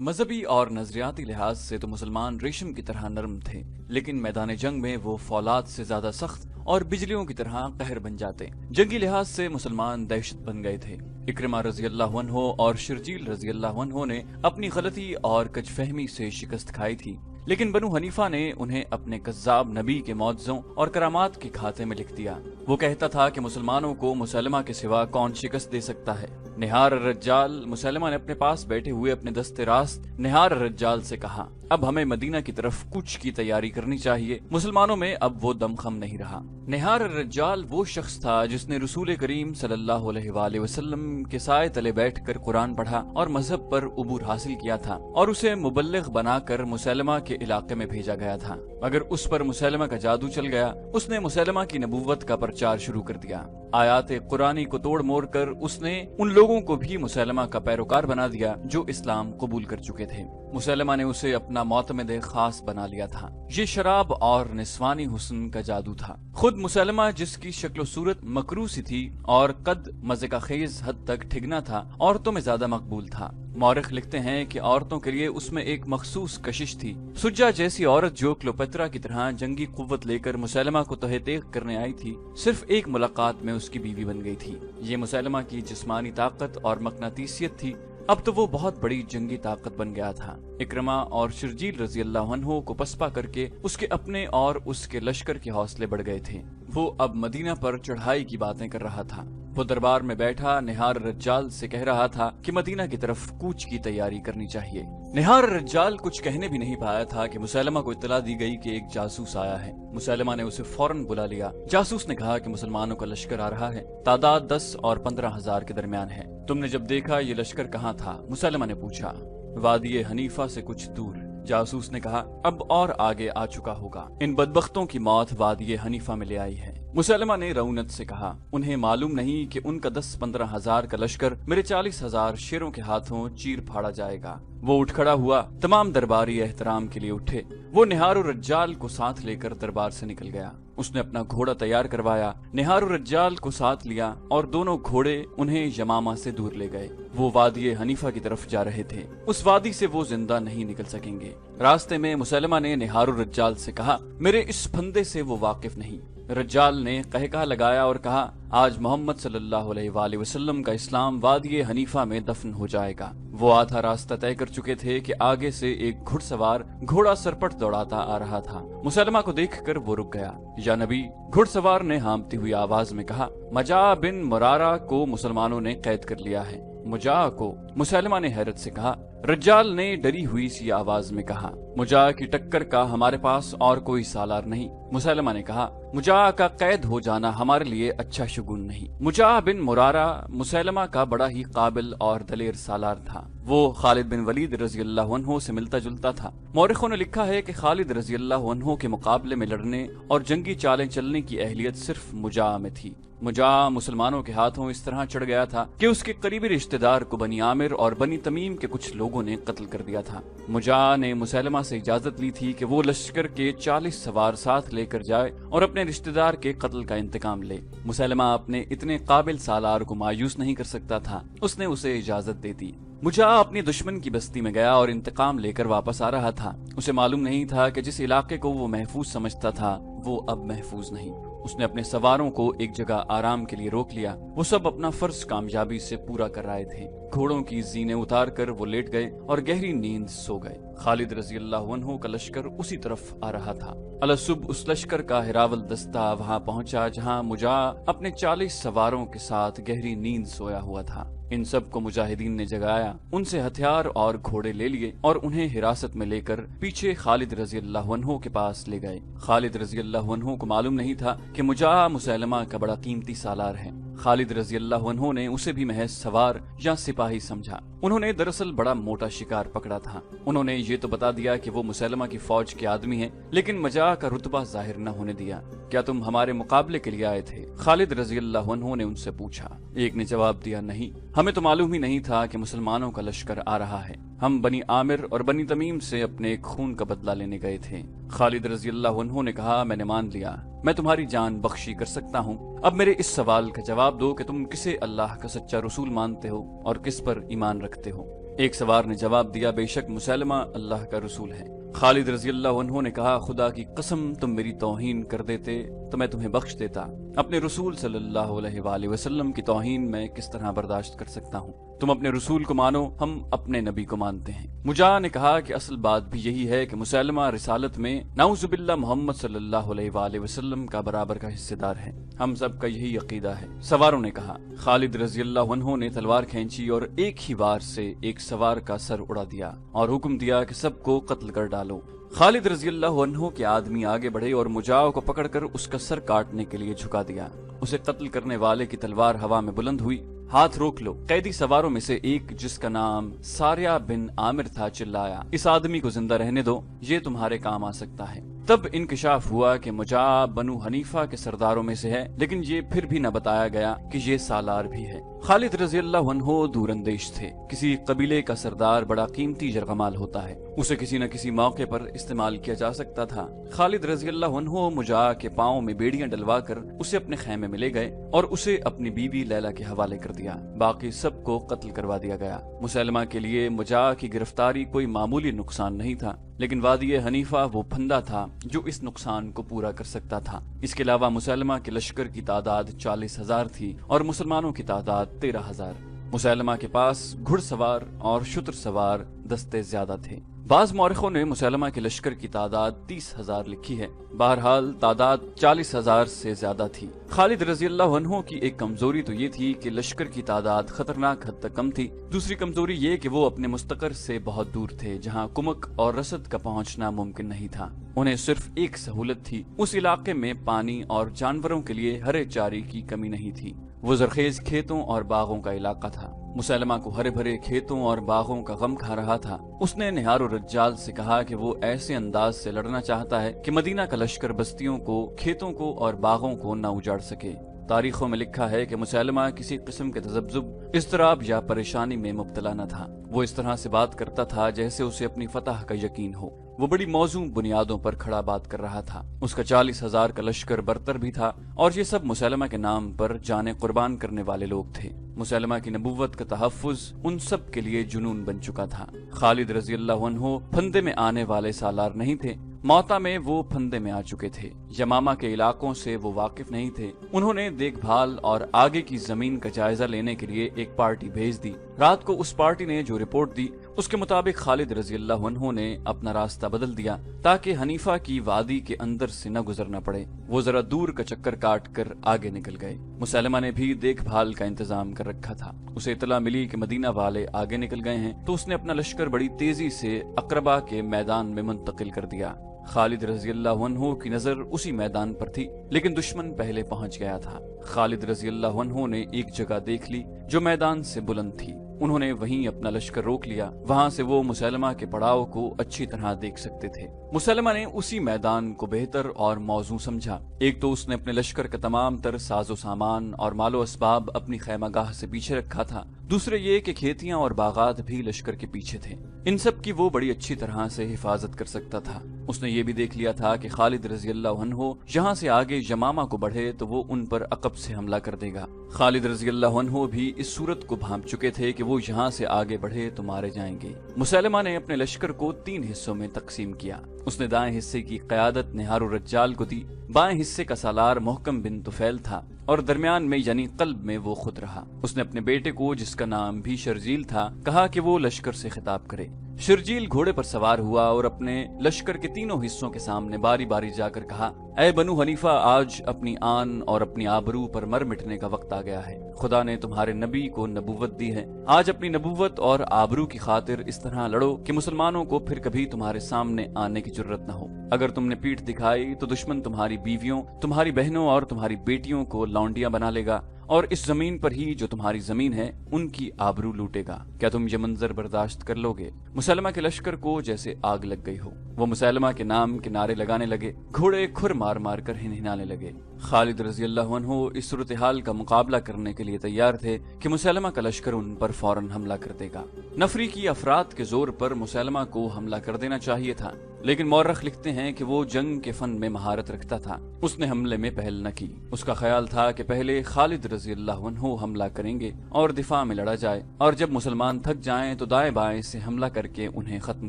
مذہبی اور نظریاتی لحاظ سے تو مسلمان ریشم کی طرح نرم تھے، لیکن میدان جنگ میں وہ فولاد سے زیادہ سخت اور بجلیوں کی طرح قہر بن جاتے۔ جنگی لحاظ سے مسلمان دہشت بن گئے تھے۔ اکرمہ رضی اللہ عنہ اور شرجیل رضی اللہ عنہ نے اپنی غلطی اور کج فہمی سے شکست کھائی تھی، لیکن بنو حنیفہ نے انہیں اپنے کذاب نبی کے معجزوں اور کرامات کے کھاتے میں لکھ دیا۔ وہ کہتا تھا کہ مسلمانوں کو مسلمہ کے سوا کون شکست دے سکتا ہے۔ نہار الرجال، مسلمہ نے اپنے پاس بیٹھے ہوئے اپنے دستے راست نہار الرجال سے کہا، اب ہمیں مدینہ کی طرف کوچ کی تیاری کرنی چاہیے، مسلمانوں میں اب وہ دم خم نہیں رہا۔ نہار الرجال وہ شخص تھا جس نے رسول کریم صلی اللہ علیہ وآلہ وسلم کے سائے تلے بیٹھ کر قرآن پڑھا اور مذہب پر عبور حاصل کیا تھا، اور اسے مبلغ بنا کر مسلمہ کے علاقے میں بھیجا گیا تھا۔ اگر اس پر مسلمہ کا جادو چل گیا، اس نے مسلمہ کی نبوت کا پرچار شروع کر دیا۔ آیات قرآنی کو توڑ موڑ کر اس نے ان لوگوں کو بھی مسلمہ کا پیروکار بنا دیا جو اسلام قبول کر چکے تھے۔ مسلمہ نے اسے اپنا معتمد خاص بنا لیا تھا۔ یہ شراب اور نسوانی حسن کا جادو تھا۔ خود مسلمہ، جس کی شکل و صورت مکروہ سی تھی اور قد مزے کا خیز حد تک ٹھگنا تھا، عورتوں میں زیادہ مقبول تھا۔ مورخ لکھتے ہیں کہ عورتوں کے لیے اس میں ایک مخصوص کشش تھی۔ سجا جیسی عورت جو کلوپترا کی طرح جنگی قوت لے کر مسلمہ کو تہہ تیغ کرنے آئی تھی، صرف ایک ملاقات میں اس کی بیوی بن گئی تھی۔ یہ مسلمہ کی جسمانی طاقت اور مقناطیسیت تھی، اب تو وہ بہت بڑی جنگی طاقت بن گیا تھا۔ اکرمہ اور شرجیل رضی اللہ عنہ کو پسپا کر کے اس کے اپنے اور اس کے لشکر کے حوصلے بڑھ گئے تھے۔ وہ اب مدینہ پر چڑھائی کی باتیں کر رہا تھا۔ وہ دربار میں بیٹھا نہار الرجال سے کہہ رہا تھا کہ مدینہ کی طرف کوچ کی تیاری کرنی چاہیے۔ نہار الرجال کچھ کہنے بھی نہیں پایا تھا کہ مسلمہ کو اطلاع دی گئی کہ ایک جاسوس آیا ہے۔ مسلمہ نے اسے فوراً بلا لیا۔ جاسوس نے کہا کہ مسلمانوں کا لشکر آ رہا ہے، تعداد 10 اور 15,000 کے درمیان ہے۔ تم نے جب دیکھا یہ لشکر کہاں تھا؟ مسلمہ نے پوچھا۔ وادی حنیفہ سے کچھ دور۔ جاسوس نے کہا، اب اور آگے آ چکا ہوگا۔ ان بدبختوں کی موت وادی حنیفہ میں لے آئی ہے۔ مسلمہ نے رعونت سے کہا، انہیں معلوم نہیں کہ ان کا 10-15 ہزار کا لشکر میرے 40,000 شیروں کے ہاتھوں چیر پھاڑا جائے گا۔ وہ اٹھ کھڑا ہوا، تمام درباری احترام کے لیے اٹھے۔ وہ نہار الرجال کو ساتھ لے کر دربار سے نکل گیا۔ اس نے اپنا گھوڑا تیار کروایا، نہار الرجال کو ساتھ لیا اور دونوں گھوڑے انہیں یمامہ سے دور لے گئے۔ وہ وادی حنیفہ کی طرف جا رہے تھے۔ اس وادی سے وہ زندہ نہیں نکل سکیں گے۔ راستے میں مسلمہ نے نہار الرجال سے کہا، میرے اس پھندے سے وہ واقف نہیں۔ رجال نے قہقہ لگایا اور کہا، آج محمد صلی اللہ علیہ وآلہ وسلم کا اسلام وادی حنیفہ میں دفن ہو جائے گا۔ وہ آدھا راستہ طے کر چکے تھے کہ آگے سے ایک گھڑ سوار گھوڑا سرپٹ دوڑاتا آ رہا تھا۔ مسلمہ کو دیکھ کر وہ رک گیا۔ یا نبی، گھڑ سوار نے ہامتی ہوئی آواز میں کہا، مجاع بن مرارہ کو مسلمانوں نے قید کر لیا ہے۔ مجاع کو؟ مسلمہ نے حیرت سے کہا۔ رجال نے ڈری ہوئی سی آواز میں کہا، مجاع کی ٹکر کا ہمارے پاس اور کوئی سالار نہیں۔ مسلمہ نے کہا، مجاع کا قید ہو جانا ہمارے لیے اچھا شگون نہیں۔ مجاع بن مرارہ مسلمہ کا بڑا ہی قابل اور دلیر سالار تھا۔ وہ خالد بن ولید رضی اللہ عنہ سے ملتا جلتا تھا۔ مورخوں نے لکھا ہے کہ خالد رضی اللہ عنہ کے مقابلے میں لڑنے اور جنگی چالیں چلنے کی اہلیت صرف مجاع میں تھی۔ مجاع مسلمانوں کے ہاتھوں اس طرح چڑھ گیا تھا کہ اس کے قریبی رشتہ دار کو بنی عامر اور بنی تمیم کے کچھ لوگوں نے قتل کر دیا تھا۔ مجاع نے مسلمہ سے اجازت لی تھی کہ وہ لشکر کے 40 سوار ساتھ لے کر جائے اور اپنے رشتہ دار کے قتل کا انتقام لے۔ مسلمہ اپنے اتنے قابل سالار کو مایوس نہیں کر سکتا تھا، اس نے اسے اجازت دے دی۔ مجاع اپنی دشمن کی بستی میں گیا اور انتقام لے کر واپس آ رہا تھا۔ اسے معلوم نہیں تھا کہ جس علاقے کو وہ محفوظ سمجھتا تھا وہ اب محفوظ نہیں۔ اس نے اپنے سواروں کو ایک جگہ آرام کے لیے روک لیا۔ وہ سب اپنا فرض کامیابی سے پورا کر رہے تھے۔ گھوڑوں کی زینے اتار کر وہ لیٹ گئے اور گہری نیند سو گئے۔ خالد رضی اللہ عنہ کا لشکر اسی طرف آ رہا تھا۔ الصبح اس لشکر کا ہراول دستہ وہاں پہنچا جہاں مجاع اپنے 40 سواروں کے ساتھ گہری نیند سویا ہوا تھا۔ ان سب کو مجاہدین نے جگایا، ان سے ہتھیار اور گھوڑے لے لیے اور انہیں حراست میں لے کر پیچھے خالد رضی اللہ عنہ کے پاس لے گئے۔ خالد رضی اللہ عنہ کو معلوم نہیں تھا کہ مجاع مسلمہ کا بڑا قیمتی سالار ہے۔ خالد رضی اللہ عنہ نے اسے بھی محض سوار یا سپاہی سمجھا۔ انہوں نے دراصل بڑا موٹا شکار پکڑا تھا۔ انہوں نے یہ تو بتا دیا کہ وہ مسلمہ کی فوج کے آدمی ہیں، لیکن مجاع کا رتبہ ظاہر نہ ہونے دیا۔ کیا تم ہمارے مقابلے کے لیے آئے تھے؟ خالد رضی اللہ عنہ نے ان سے پوچھا۔ ایک نے جواب دیا، نہیں، ہمیں تو معلوم ہی نہیں تھا کہ مسلمانوں کا لشکر آ رہا ہے۔ ہم بنی عامر اور بنی تمیم سے اپنے ایک خون کا بدلہ لینے گئے تھے۔ خالد رضی اللہ عنہ نے کہا، میں نے مان لیا، میں تمہاری جان بخشی کر سکتا ہوں۔ اب میرے اس سوال کا جواب دو کہ تم کسے اللہ کا سچا رسول مانتے ہو اور کس پر ایمان رکھتے ہو؟ ایک سوار نے جواب دیا، بے شک مسلمہ اللہ کا رسول ہے۔ خالد رضی اللہ عنہ نے کہا، خدا کی قسم تم میری توہین کر دیتے تو میں تمہیں بخش دیتا، اپنے رسول صلی اللہ علیہ وآلہ وسلم کی توہین میں کس طرح برداشت کر سکتا ہوں؟ تم اپنے رسول کو مانو، ہم اپنے نبی کو مانتے ہیں۔ مجاہ نے کہا کہ اصل بات بھی یہی ہے کہ مسلمہ رسالت میں نعوذ باللہ محمد صلی اللہ علیہ وآلہ وسلم کا برابر کا حصہ دار ہے، ہم سب کا یہی عقیدہ ہے۔ سواروں نے کہا۔ خالد رضی اللہ عنہ نے تلوار کھینچی اور ایک ہی وار سے ایک سوار کا سر اڑا دیا اور حکم دیا کہ سب کو قتل کر ڈالو۔ خالد رضی اللہ عنہ کے آدمی آگے بڑھے اور مجاہ کو پکڑ کر اس کا سر کاٹنے کے لیے جھکا دیا۔ اسے قتل کرنے والے کی تلوار ہوا میں بلند ہوئی، ہاتھ روک لو۔ قیدی سواروں میں سے ایک جس کا نام ساریہ بن عامر تھا چلایا، اس آدمی کو زندہ رہنے دو، یہ تمہارے کام آ سکتا ہے۔ تب انکشاف ہوا کہ مجاہ بنو حنیفہ کے سرداروں میں سے ہے، لیکن یہ پھر بھی نہ بتایا گیا کہ یہ سالار بھی ہے۔ خالد رضی اللہ عنہ دور اندیش تھے۔ کسی قبیلے کا سردار بڑا قیمتی یرغمال ہوتا ہے، اسے کسی نہ کسی موقع پر استعمال کیا جا سکتا تھا۔ خالد رضی اللہ عنہ مجاہ کے پاؤں میں بیڑیاں ڈلوا کر اسے اپنے خیمے میں لے گئے اور اسے اپنی بیوی لیلا کے حوالے کر دیا، باقی سب کو قتل کروا دیا گیا۔ مسلمہ کے لیے مجاہ کی گرفتاری کوئی معمولی نقصان نہیں تھا، لیکن وادی حنیفہ وہ پھندا تھا جو اس نقصان کو پورا کر سکتا تھا۔ اس کے علاوہ مسلمہ کے لشکر کی تعداد 40,000 تھی اور مسلمانوں کی تعداد 13,000۔ مسلمہ کے پاس گھڑ سوار اور شتر سوار دستے زیادہ تھے۔ بعض مورخوں نے مسلمہ کے لشکر کی تعداد 30,000 لکھی ہے، بہرحال تعداد 40,000 سے زیادہ تھی۔ خالد رضی اللہ عنہ کی ایک کمزوری تو یہ تھی کہ لشکر کی تعداد خطرناک حد تک کم تھی، دوسری کمزوری یہ کہ وہ اپنے مستقر سے بہت دور تھے جہاں کمک اور رسد کا پہنچنا ممکن نہیں تھا۔ انہیں صرف ایک سہولت تھی، اس علاقے میں پانی اور جانوروں کے لیے ہرے چارے کی کمی نہیں تھی۔ وہ زرخیز کھیتوں اور باغوں کا علاقہ تھا۔ مسلمہ کو ہرے بھرے کھیتوں اور باغوں کا غم کھا رہا تھا۔ اس نے نہار و رجال سے کہا کہ وہ ایسے انداز سے لڑنا چاہتا ہے کہ مدینہ کا لشکر بستیوں کو، کھیتوں کو اور باغوں کو نہ اجاڑ سکے۔ تاریخوں میں لکھا ہے کہ مسلمہ کسی قسم کے تذبذب، اضطراب یا پریشانی میں مبتلا نہ تھا۔ وہ اس طرح سے بات کرتا تھا جیسے اسے اپنی فتح کا یقین ہو۔ وہ بڑی موزوں بنیادوں پر کھڑا بات کر رہا تھا۔ اس کا 40,000 کا لشکر برتر بھی تھا اور یہ سب مسلمہ کے نام پر جانیں قربان کرنے والے لوگ تھے۔ مسلمہ کی نبوت کا تحفظ ان سب کے لیے جنون بن چکا تھا۔ خالد رضی اللہ عنہ پھندے میں آنے والے سالار نہیں تھے، موتا میں وہ پھندے میں آ چکے تھے۔ یمامہ کے علاقوں سے وہ واقف نہیں تھے۔ انہوں نے دیکھ بھال اور آگے کی زمین کا جائزہ لینے کے لیے ایک پارٹی بھیج دی۔ رات کو اس پارٹی نے جو رپورٹ دی اس کے مطابق خالد رضی اللہ عنہ نے اپنا راستہ بدل دیا تاکہ حنیفہ کی وادی کے اندر سے نہ گزرنا پڑے۔ وہ ذرا دور کا چکر کاٹ کر آگے نکل گئے۔ مسلمہ نے بھی دیکھ بھال کا انتظام کر رکھا تھا۔ اسے اطلاع ملی کہ مدینہ والے آگے نکل گئے ہیں تو اس نے اپنا لشکر بڑی تیزی سے اقربہ کے میدان میں منتقل کر دیا۔ خالد رضی اللہ عنہ کی نظر اسی میدان پر تھی، لیکن دشمن پہلے پہنچ گیا تھا۔ خالد رضی اللہ عنہ نے ایک جگہ دیکھ لی جو میدان سے بلند تھی۔ انہوں نے وہیں اپنا لشکر روک لیا، وہاں سے وہ مسلمہ کے پڑاؤ کو اچھی طرح دیکھ سکتے تھے۔ مسلمہ نے اسی میدان کو بہتر اور موزوں سمجھا۔ ایک تو اس نے اپنے لشکر کا تمام تر ساز و سامان اور مال و اسباب اپنی خیمہ گاہ سے پیچھے رکھا تھا، دوسرے یہ کہ کھیتیاں اور باغات بھی لشکر کے پیچھے تھے۔ ان سب کی وہ بڑی اچھی طرح سے حفاظت کر سکتا تھا۔ اس نے یہ بھی دیکھ لیا تھا کہ خالد رضی اللہ عنہ یہاں سے آگے یمامہ کو بڑھے تو وہ ان پر عقب سے حملہ کر دے گا۔ خالد رضی اللہ عنہ بھی اس صورت کو بھانپ چکے تھے کہ وہ یہاں سے آگے بڑھے تو مارے جائیں گے۔ مسلمہ نے اپنے لشکر کو 3 حصوں میں تقسیم کیا۔ اس نے دائیں حصے کی قیادت نہار الرجال کو دی، بائیں حصے کا سالار محکم بن طفیل تھا اور درمیان میں یعنی قلب میں وہ خود رہا۔ اس نے اپنے بیٹے کو جس کا نام بھی شرجیل تھا کہا کہ وہ لشکر سے خطاب کرے۔ شرجیل گھوڑے پر سوار ہوا اور اپنے لشکر کے تینوں حصوں کے سامنے باری باری جا کر کہا، اے بنو حنیفہ، آج اپنی آن اور اپنی آبرو پر مر مٹنے کا وقت آ گیا ہے۔ خدا نے تمہارے نبی کو نبوت دی ہے، آج اپنی نبوت اور آبرو کی خاطر اس طرح لڑو کہ مسلمانوں کو پھر کبھی تمہارے سامنے آنے کی جرت نہ ہو۔ اگر تم نے پیٹھ دکھائی تو دشمن تمہاری بیویوں، تمہاری بہنوں اور تمہاری بیٹیوں کو لونڈیاں بنا لے گا اور اس زمین پر ہی جو تمہاری زمین ہے ان کی آبرو لوٹے گا۔ کیا تم یہ منظر برداشت کر لو گے؟ مسلمہ کے لشکر کو جیسے آگ لگ گئی ہو۔ وہ مسلمہ کے نام کے نعرے لگانے لگے، گھوڑے کھر مار مار کر ہنہنانے لگے۔ خالد رضی اللہ عنہ اس صورتحال کا مقابلہ کرنے کے لیے تیار تھے کہ مسلمہ کا لشکر ان پر فوراً حملہ کر دے گا۔ نفری کی افراد کے زور پر مسلمہ کو حملہ کر دینا چاہیے تھا، لیکن مورخ لکھتے ہیں کہ وہ جنگ کے فن میں مہارت رکھتا تھا۔ اس نے حملے میں پہل نہ کی۔ اس کا خیال تھا کہ پہلے خالد रजी अल्लाह अन्हु हमला करेंगे और दिफा में लड़ा जाए, और जब मुसलमान थक जाएं तो दाएं बाएं से हमला करके उन्हें खत्म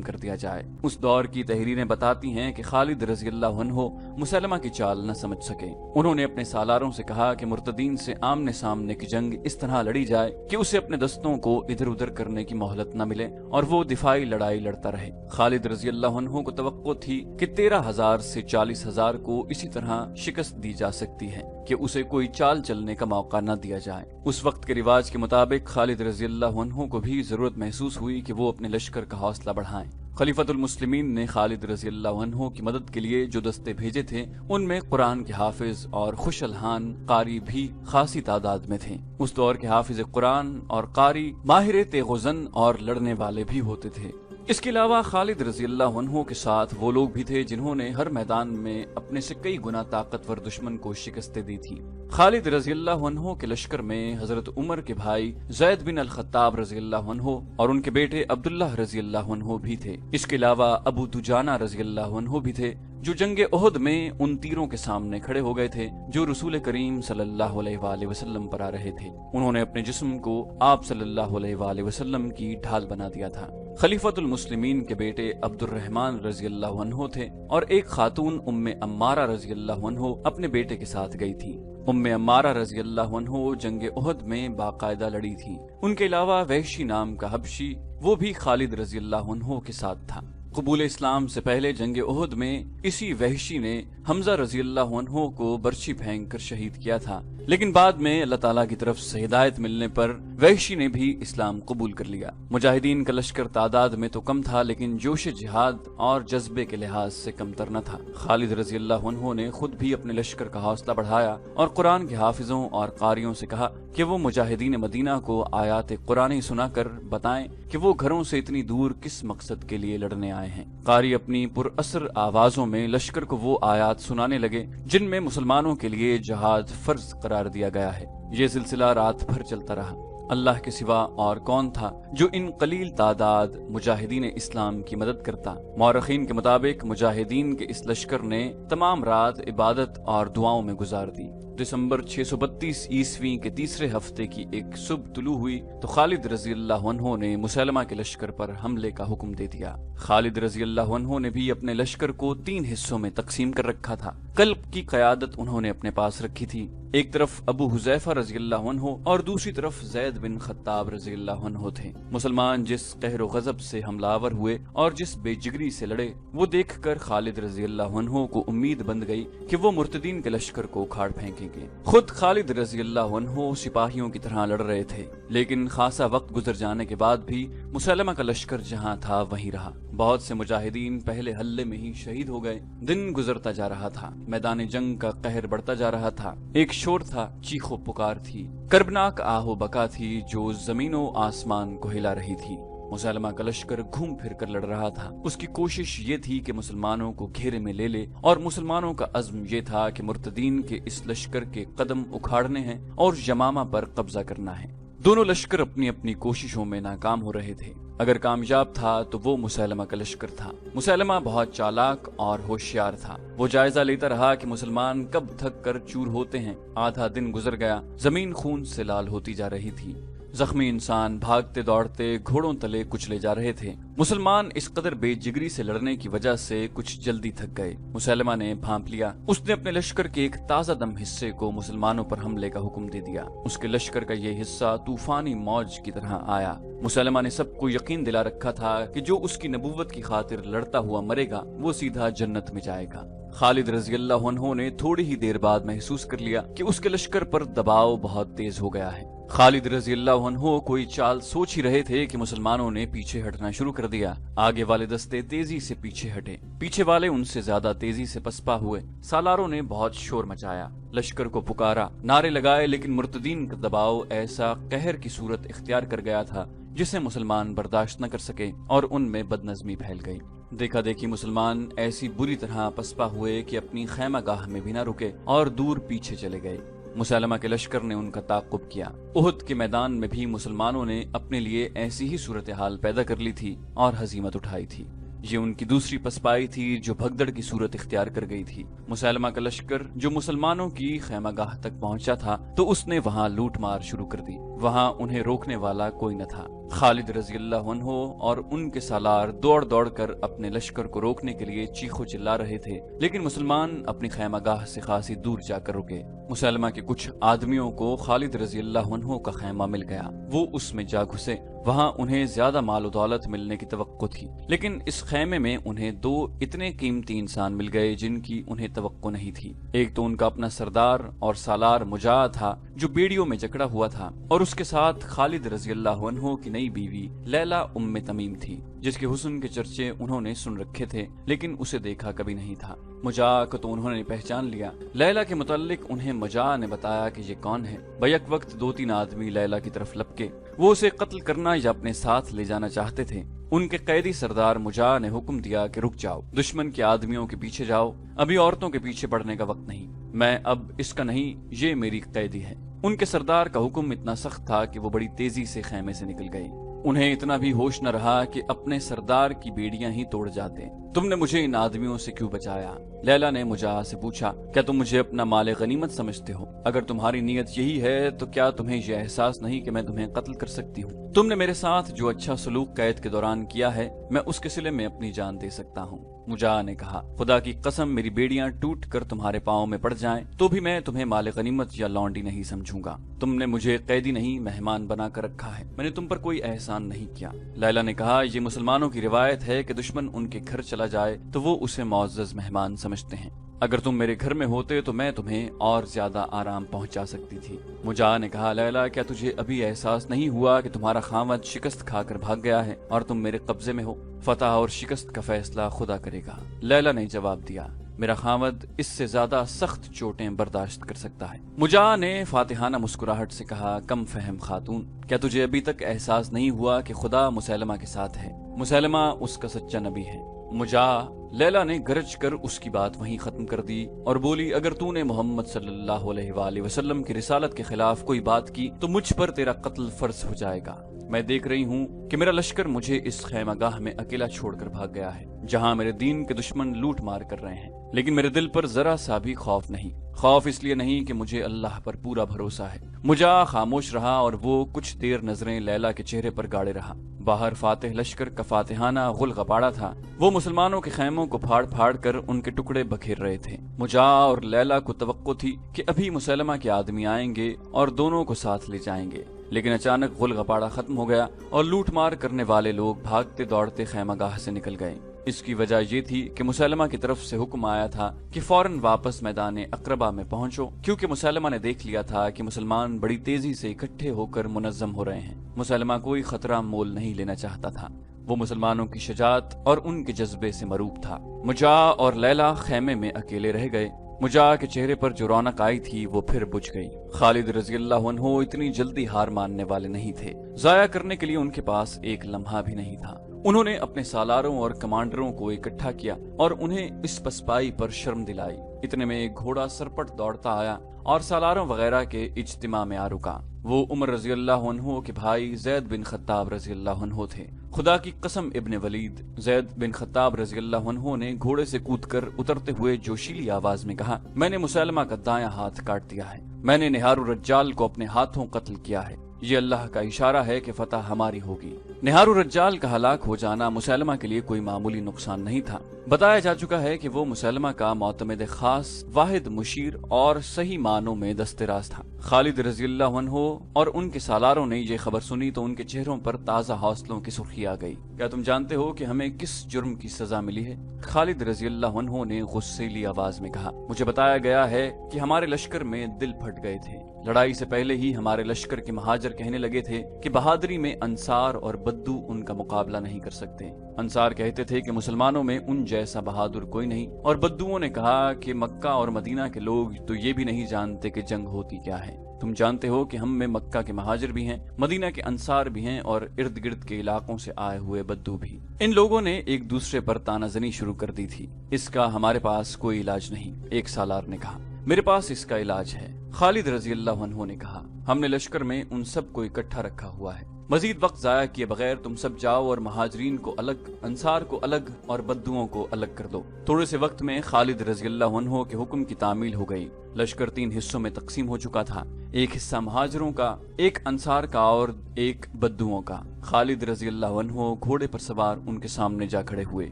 कर दिया जाए। उस दौर की तहरीरें बताती हैं कि खालिद रजी अल्लाह अन्हु मुसलमा की चाल न समझ सके। उन्होंने अपने सालारों से कहा कि मुर्तदीन से आमने सामने की जंग इस तरह लड़ी जाए कि उसे अपने दस्तों को इधर उधर करने की मोहलत न मिले और वो दिफाई लड़ाई लड़ता रहे। खालिद रजी अल्लाह अन्हु को तवक्को थी कि 13,000 से 40,000 को इसी तरह शिकस्त दी जा सकती है कि उसे कोई चाल चलने का मौका न दिया जाए। उस वक्त के रिवाज के मुताबिक खालिद रजी अल्लाह अन्हु को भी जरूरत महसूस हुई कि वो अपने लश्कर का हौसला बढ़ाएं। खलीफतुल मुस्लिमीन ने खालिद रजी अल्लाह अन्हु की मदद के लिए जो दस्ते भेजे थे उनमें कुरान के हाफिज और खुश अलहान कारी भी खासी तादाद में थे। उस दौर के हाफिज कुरान और कारी माहिर तेगुज़न और लड़ने वाले भी होते थे। इसके अलावा खालिद रजी अल्लाह अन्हु के साथ वो लोग भी थे जिन्होंने हर मैदान में अपने से कई गुना ताकतवर दुश्मन को शिकस्तें दी थी। खालिद रजी अल्लाह अन्हु के लश्कर में हजरत उमर के भाई ज़ैद बिन अल खत्ताब रजी अल्लाह अन्हु और उनके बेटे अब्दुल्लाह रजी अल्लाह अन्हु भी थे। इसके अलावा अबू दुजाना रजी अल्लाह अन्हु भी थे जो जंगे ओहद में उन तीरों के सामने खड़े हो गए थे जो रसूल करीम सल्लल्लाहु अलैहि वसल्लम पर आ रहे थे। उन्होंने अपने जिस्म को आप सल्लल्लाहु अलैहि वसल्लम की ढाल बना दिया था। खलीफतुल मुस्लिमीन के बेटे अब्दुर्रहमान रजी अल्लाह अन्हु थे और एक खातून उम्मे अम्मारा रजी अल्लाह अन्हु अपने बेटे के साथ गई थी। उम्मे अम्मारा रजी अल्लाह अन्हु जंगे ओहद में बाकायदा लड़ी थी। उनके अलावा वहशी नाम का हबशी वो भी खालिद रजी अल्लाह अन्हु के साथ था। कबूल इस्लाम से पहले जंगे ओहद में इसी वहशी ने हमजा रजी अल्लाह अन्हु को बर्छी फेंक कर शहीद किया था, लेकिन बाद में अल्लाह ताला की तरफ से हिदायत मिलने पर वहशी ने भी इस्लाम कबूल कर लिया। मुजाहिदीन का लश्कर तादाद में तो कम था लेकिन जोश जिहाद और जज्बे के लिहाज से कमतर न था। खालिद रजी अल्लाह अन्हु ने खुद भी अपने लश्कर का हौसला बढ़ाया और कुरान के हाफिजों और कारियों से कहा कि वो मुजाहिदीन मदीना को आयात कुरानी सुनाकर बताएं कि वो घरों से इतनी दूर किस मकसद के लिए लड़ने आए हैं। कारी अपनी पुरअसर आवाजों में लश्कर को वो आयात सुनाने लगे जिनमें मुसलमानों के लिए जहाद फर्ज करार दिया गया है। ये सिलसिला रात भर चलता रहा। अल्लाह के सिवा और कौन था जो इन कलील तादाद मुजाहिदीन इस्लाम की मदद करता। मौरखीन के मुताबिक मुजाहिदीन के इस लश्कर ने तमाम रात इबादत और दुआओं में गुजार दी। दिसंबर 632 ईस्वी के तीसरे हफ्ते की एक सुबह तुलू हुई तो खालिद रजी अल्लाह अन्हु ने मुसलमा के लश्कर पर हमले का हुक्म दे दिया। खालिद रजी अल्लाह अन्हु ने भी अपने लश्कर को 3 हिस्सों में तकसीम कर रखा था। कल्ब की क़यादत उन्होंने अपने पास रखी थी। एक तरफ अबू हुज़ैफा रजी अल्लाह अन्हु और दूसरी तरफ ज़ैद बिन खत्ताब रजी अल्लाह अन्हु थे। मुसलमान जिस कहर व गज़ब से हमलावर हुए और जिस बेजिगरी से लड़े वो देखकर खालिद रजी अल्लाह अन्हु को उम्मीद बंध गई कि वो मुर्तदीन के लश्कर को उखाड़ फेंकेंगे। खुद खालिद रजी अल्लाह अन्हु सिपाहियों की तरह लड़ रहे थे, लेकिन खासा वक्त गुजर जाने के बाद भी मुसलमा का लश्कर जहाँ था वहीं रहा। बहुत से मुजाहिदीन पहले हल्ले में ही शहीद हो गए। दिन गुजरता जा रहा था, मैदान जंग का कहर बढ़ता जा रहा था। एक शोर था, चीखो पुकार थी, कर्बनाक आहो बका थी जो जमीनों आसमान को हिला रही थी। मुसलमा का लश्कर घूम फिर कर लड़ रहा था। उसकी कोशिश ये थी कि मुसलमानों को घेरे में ले ले और मुसलमानों का अज़्म ये था कि मुर्तदीन के इस लश्कर के कदम उखाड़ने हैं और यमामा पर कब्जा करना है। दोनों लश्कर अपनी अपनी कोशिशों में नाकाम हो रहे थे। अगर कामयाब था तो वो मुसलमा का लश्कर था। मुसलमा बहुत चालाक और होशियार था। वो जायजा लेता रहा कि मुसलमान कब थक कर चूर होते हैं। आधा दिन गुजर गया, जमीन खून से लाल होती जा रही थी। जख्मी इंसान भागते दौड़ते घोड़ों तले कुचले जा रहे थे। मुसलमान इस कदर बेजिगरी से लड़ने की वजह से कुछ जल्दी थक गए। मुसलमा ने भांप लिया। उसने अपने लश्कर के एक ताजा दम हिस्से को मुसलमानों पर हमले का हुक्म दे दिया। उसके लश्कर का ये हिस्सा तूफानी मौज की तरह आया। मुसलमा ने सबको यकीन दिला रखा था कि जो उसकी नबूवत की खातिर लड़ता हुआ मरेगा वो सीधा जन्नत में जाएगा। खालिद रजी अल्लाह अन्हु ने थोड़ी ही देर बाद महसूस कर लिया कि उसके लश्कर पर दबाव बहुत तेज हो गया है। खालिद रजी अल्लाह अन्हु कोई चाल सोच ही रहे थे कि मुसलमानों ने पीछे हटना शुरू कर दिया। आगे वाले दस्ते तेजी से पीछे हटे, पीछे वाले उनसे ज्यादा तेजी से पसपा हुए। सालारों ने बहुत शोर मचाया, लश्कर को पुकारा, नारे लगाए, लेकिन मुर्तदीन का दबाव ऐसा कहर की सूरत इख्तियार कर गया था जिसे मुसलमान बर्दाश्त न कर सके और उनमें बदनज़मी फैल गई। देखा देखी मुसलमान ऐसी बुरी तरह पसपा हुए कि अपनी खैमागाह में भी न रुके और दूर पीछे चले गए। मुसलमा के लश्कर ने उनका ताक़ुब किया। उहद के मैदान में भी मुसलमानों ने अपने लिए ऐसी ही सूरत हाल पैदा कर ली थी और हजीमत उठाई थी। ये उनकी दूसरी पसपाई थी जो भगदड़ की सूरत इख्तियार कर गई थी। मुसैलमा का लश्कर जो मुसलमानों की खैमागाह तक पहुंचा था तो उसने वहां लूट मार शुरू कर दी। वहां उन्हें रोकने वाला कोई न था। खालिद रज़ी अल्लाह अन्हु और उनके सालार दौड़ दौड़ कर अपने लश्कर को रोकने के लिए चीखो चिल्ला रहे थे, लेकिन मुसलमान अपनी खैमागाह से खासी दूर जाकर रुके। मुसैलमा के कुछ आदमियों को खालिद रज़ी अल्लाह अन्हु का खैमा मिल गया। वो उसमें जा घुसे। वहां उन्हें ज्यादा माल दौलत मिलने की तवक्को थी, लेकिन इस खैमे में उन्हें दो इतने कीमती इंसान मिल गए जिनकी उन्हें तवक्को नहीं थी। एक तो उनका अपना सरदार और सालार मुजा था जो बेड़ियों में जकड़ा हुआ था, और उसके साथ खालिद रज़ी अल्लाह अन्हु की नई बीवी लैला उम्मे तमीम थी, जिसके हुस्न के चर्चे उन्होंने सुन रखे थे लेकिन उसे देखा कभी नहीं था। मुजा को तो उन्होंने पहचान लिया। लैला के मुताल्लिक उन्हें मुजा ने बताया कि ये कौन है। बैक वक्त 2-3 आदमी लैला की तरफ लपके। वो उसे कत्ल करना या अपने साथ ले जाना चाहते थे। उनके कैदी सरदार मुजा ने हुक्म दिया कि रुक जाओ, दुश्मन के आदमियों के पीछे जाओ, अभी औरतों के पीछे पड़ने का वक्त नहीं। मैं अब इसका नहीं, ये मेरी कैदी है। उनके सरदार का हुक्म इतना सख्त था कि वो बड़ी तेजी से खैमे से निकल गए। उन्हें इतना भी होश न रहा कि अपने सरदार की बेड़ियां ही तोड़ जाते। तुमने मुझे इन आदमियों से क्यों बचाया? लैला ने मुजा से पूछा। क्या तुम मुझे अपना माले गनीमत समझते हो? अगर तुम्हारी नीयत यही है तो क्या तुम्हें यह एहसास नहीं कि मैं तुम्हें कत्ल कर सकती हूँ? तुमने मेरे साथ जो अच्छा सलूक कैद के दौरान किया है, मैं उसके सिले में अपनी जान दे सकता हूँ। मुजा ने कहा, खुदा की कसम, मेरी बेड़ियां टूट कर तुम्हारे पाँव में पड़ जाएं तो भी मैं तुम्हें माले गनीमत या लौंडी नहीं समझूंगा। तुमने मुझे कैदी नहीं मेहमान बना कर रखा है, मैंने तुम पर कोई एहसान नहीं किया। लैला ने कहा, ये मुसलमानों की रिवायत है कि दुश्मन उनके घर चला जाए तो वो उसे मुअज़्ज़ज़ मेहमान समझते हैं। अगर तुम मेरे घर में होते तो मैं तुम्हें और ज्यादा आराम पहुंचा सकती थी। मुजा ने कहा, लैला, क्या तुझे अभी एहसास नहीं हुआ कि तुम्हारा खामद शिकस्त खाकर भाग गया है और तुम मेरे कब्जे में हो? फतह और शिकस्त का फैसला खुदा करेगा। लैला ने जवाब दिया, मेरा खामद इससे ज्यादा सख्त चोटें बर्दाश्त कर सकता है। मुजा ने फातिहाना मुस्कुराहट से कहा, कम फहम खातून, क्या तुझे अभी तक एहसास नहीं हुआ कि खुदा मुसैलमा के साथ है? मुसैलमा उसका सच्चा नबी है। मुजा। लैला ने गरज कर उसकी बात वहीं खत्म कर दी और बोली, अगर तूने मोहम्मद सल्लल्लाहु अलैहि वसल्लम की रिसालत के खिलाफ कोई बात की तो मुझ पर तेरा कत्ल फर्ज हो जाएगा। मैं देख रही हूँ कि मेरा लश्कर मुझे इस खैमागाह में अकेला छोड़कर भाग गया है, जहाँ मेरे दीन के दुश्मन लूट मार कर रहे हैं, लेकिन मेरे दिल पर जरा सा भी खौफ नहीं। खौफ इसलिए नहीं कि मुझे अल्लाह पर पूरा भरोसा है। मुजा खामोश रहा और वो कुछ देर नजरें लैला के चेहरे पर गाड़े रहा। बाहर फातिह लश्कर का फातिहाना गुल गपाड़ा था। वो मुसलमानों के खैमों को फाड़ फाड़ कर उनके टुकड़े बखेर रहे थे। मुजा और लैला को तवक्को थी कि अभी मुसैलमा के आदमी आएंगे और दोनों को साथ ले जाएंगे, लेकिन अचानक गुल गपाड़ा खत्म हो गया और लूट मार करने वाले लोग भागते दौड़ते खैमागाह से निकल गए। इसकी वजह ये थी कि मुसैलमा की तरफ से हुक्म आया था कि फौरन वापस मैदान अकरबा में पहुंचो, क्योंकि मुसैलमा ने देख लिया था कि मुसलमान बड़ी तेजी से इकट्ठे होकर मुनज़्ज़म हो रहे हैं। मुसैलमा कोई खतरा मोल नहीं लेना चाहता था। वो मुसलमानों की शजाअत और उनके जज्बे से मरूब था। मुजा और लैला खैमे में अकेले रह गए। मुजा के चेहरे पर जो रौनक आई थी वो फिर बुझ गई। खालिद रज़ी अल्लाह अन्हु इतनी जल्दी हार मानने वाले नहीं थे। जाया करने के लिए उनके पास एक लम्हा भी नहीं था। उन्होंने अपने सालारों और कमांडरों को इकट्ठा किया और उन्हें इस पसपाई पर शर्म दिलाई। इतने में एक घोड़ा सरपट दौड़ता आया और सालारों वगैरह के इज्तिमा में आ रुका। वो उमर रज़ी अल्लाह अन्हु के भाई ज़ैद बिन खत्ताब रज़ी अल्लाह अन्हु थे। खुदा की कसम इब्ने वलीद, ज़ैद बिन खत्ताब रज़ी अल्लाह अन्हु ने घोड़े से कूदकर उतरते हुए जोशीली आवाज में कहा, मैंने मुसैलमा का दायां हाथ काट दिया है। मैंने निहारुर रज्जाल को अपने हाथों कत्ल किया है। ये अल्लाह का इशारा है कि फतह हमारी होगी। निहारुर रज्जाल का हलाक हो जाना मुसैलमा के लिए कोई मामूली नुकसान नहीं था। बताया जा चुका है कि वो मुसैलमा का मोतमिद खास, वाहिद मुशीर और सही मानों में दस्तराज था। खालिद रज़ी अल्लाह अन्हु और उनके सालारों ने ये खबर सुनी तो उनके चेहरों पर ताज़ा हौसलों की सुर्खी आ गई। क्या तुम जानते हो कि हमें किस जुर्म की सजा मिली है? खालिद रज़ी अल्लाह अन्हु ने गुस्सैली आवाज में कहा, मुझे बताया गया है कि हमारे लश्कर में दिल फट गए थे। लड़ाई से पहले ही हमारे लश्कर के महाजर कहने लगे थे कि बहादुरी में अंसार और बद्दू उनका मुकाबला नहीं कर सकते। अंसार कहते थे कि मुसलमानों में उन जैसा बहादुर कोई नहीं, और बद्दुओं ने कहा कि मक्का और मदीना के लोग तो ये भी नहीं जानते कि जंग होती क्या है। तुम जानते हो कि हम में मक्का के महाजिर भी हैं, मदीना के अंसार भी हैं और इर्द गिर्द के इलाकों से आए हुए बद्दू भी। इन लोगों ने एक दूसरे पर तानाजनी शुरू कर दी थी। इसका हमारे पास कोई इलाज नहीं, एक सालार ने कहा। मेरे पास इसका इलाज है, खालिद रज़ी अल्लाह अन्हु ने कहा। हमने लश्कर में उन सब को इकट्ठा रखा हुआ है। मजीद वक्त जाया किए बगैर तुम सब जाओ और महाजरीन को अलग, अंसार को अलग और बद्दुओं को अलग कर दो। थोड़े से वक्त में खालिद रजी अल्लाह अन्हु के हुक्म की तामील हो गई। लश्कर 3 हिस्सों में तकसीम हो चुका था, एक हिस्सा महाजरों का, एक अंसार का और एक बद्दुओं का। खालिद रजी अल्लाह अन्हु घोड़े पर सवार उनके सामने जा खड़े हुए।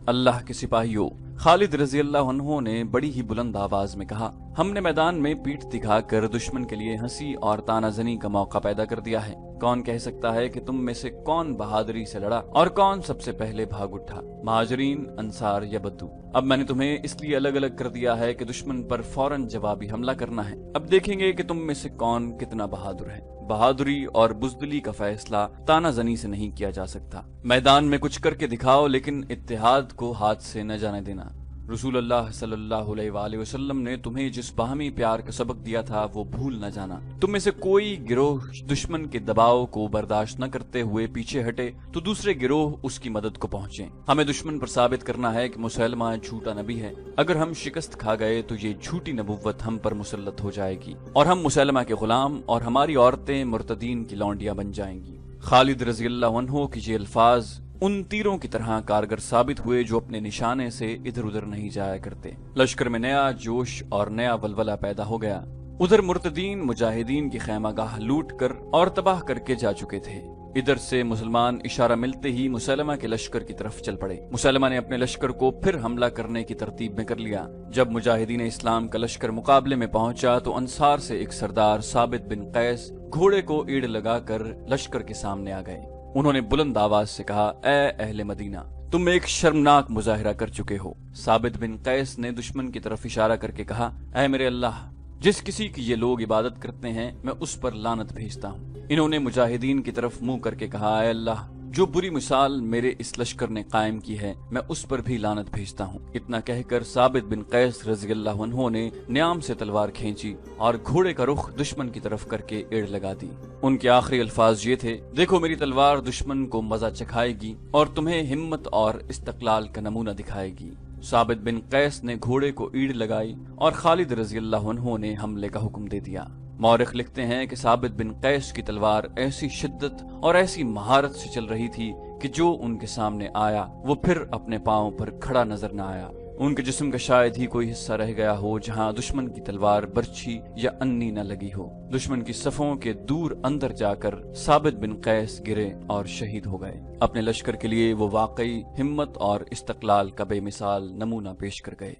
अल्लाह के सिपाहियों, खालिद रजी अल्लाह अन्हु ने बड़ी ही बुलंद आवाज में कहा, हमने मैदान में पीठ दिखाकर दुश्मन के लिए हंसी और तानाजनी का मौका पैदा कर दिया है। कौन कह सकता है कि तुम में से कौन बहादुरी से लड़ा और कौन सबसे पहले भाग उठा, महाजरीन, अंसार या बद्दू? अब मैंने तुम्हें इसलिए अलग अलग कर दिया है कि दुश्मन पर फौरन जवाबी हमला करना है। अब देखेंगे कि तुम में से कौन कितना बहादुर है। बहादुरी और बुज़दिली का फैसला तानाजनी से नहीं किया जा सकता। मैदान में कुछ करके दिखाओ, लेकिन इत्तेहाद को हाथ से न जाने देना। रसूलुल्लाह सल्लल्लाहु अलैहि वसल्लम ने तुम्हें जिस बाहमी प्यार का सबक दिया था वो भूल न जाना। तुम में से कोई गिरोह दुश्मन के दबाव को बर्दाश्त न करते हुए पीछे हटे तो दूसरे गिरोह उसकी मदद को पहुंचे। हमें दुश्मन पर साबित करना है कि मुसलमा झूठा नबी है। अगर हम शिकस्त खा गए तो ये झूठी नबुव्वत हम पर मुसल्लत हो जाएगी और हम मुसलमा के गुलाम और हमारी औरतें मुर्तदीन की लौंडियां बन जाएंगी। खालिद रजी अल्लाह अन्हु के ये अल्फाज उन तीरों की तरह कारगर साबित हुए जो अपने निशाने से इधर उधर नहीं जाया करते। लश्कर में नया जोश और नया वलवला पैदा हो गया। उधर मुर्तदीन मुजाहिदीन की खैमागाह लूट कर और तबाह करके जा चुके थे। इधर से मुसलमान इशारा मिलते ही मुसलमा के लश्कर की तरफ चल पड़े। मुसलमा ने अपने लश्कर को फिर हमला करने की तरतीब में कर लिया। जब मुजाहिदीन इस्लाम का लश्कर मुकाबले में पहुंचा तो अंसार से एक सरदार साबित बिन कैस घोड़े को ईड़ लगाकर लश्कर के सामने आ गए। उन्होंने बुलंद आवाज से कहा, ए अहले मदीना, तुम एक शर्मनाक मुजाहिरा कर चुके हो। साबित बिन कैस ने दुश्मन की तरफ इशारा करके कहा, ऐ मेरे अल्लाह, जिस किसी की ये लोग इबादत करते हैं मैं उस पर लानत भेजता हूँ। इन्होंने मुजाहिदीन की तरफ मुंह करके कहा, ऐ अल्लाह, जो बुरी मिसाल मेरे इस लश्कर ने कायम की है मैं उस पर भी लानत भेजता हूँ। इतना कहकर साबित बिन कैस रज़ी अल्लाह अन्हु ने न्याम से तलवार खींची और घोड़े का रुख दुश्मन की तरफ करके एड़ लगा दी। उनके आखिरी अल्फाज ये थे, देखो मेरी तलवार दुश्मन को मजा चखाएगी और तुम्हें हिम्मत और इस्तक़लाल का नमूना दिखाएगी। साबित बिन कैस ने घोड़े को ईड़ लगाई और खालिद रज़ी अल्लाह अन्हु ने हमले का हुक्म दे दिया। मौरिख लिखते हैं कि साबित बिन कैस की तलवार ऐसी शिद्दत और ऐसी महारत से चल रही थी कि जो उनके सामने आया वो फिर अपने पांव पर खड़ा नजर न आया। उनके जिस्म का शायद ही कोई हिस्सा रह गया हो जहां दुश्मन की तलवार बर्छी या अन्नी न लगी हो। दुश्मन की सफों के दूर अंदर जाकर साबित बिन कैस गिरे और शहीद हो गए। अपने लश्कर के लिए वो वाकई हिम्मत और इस्तक़लाल का बेमिसाल नमूना पेश कर गए।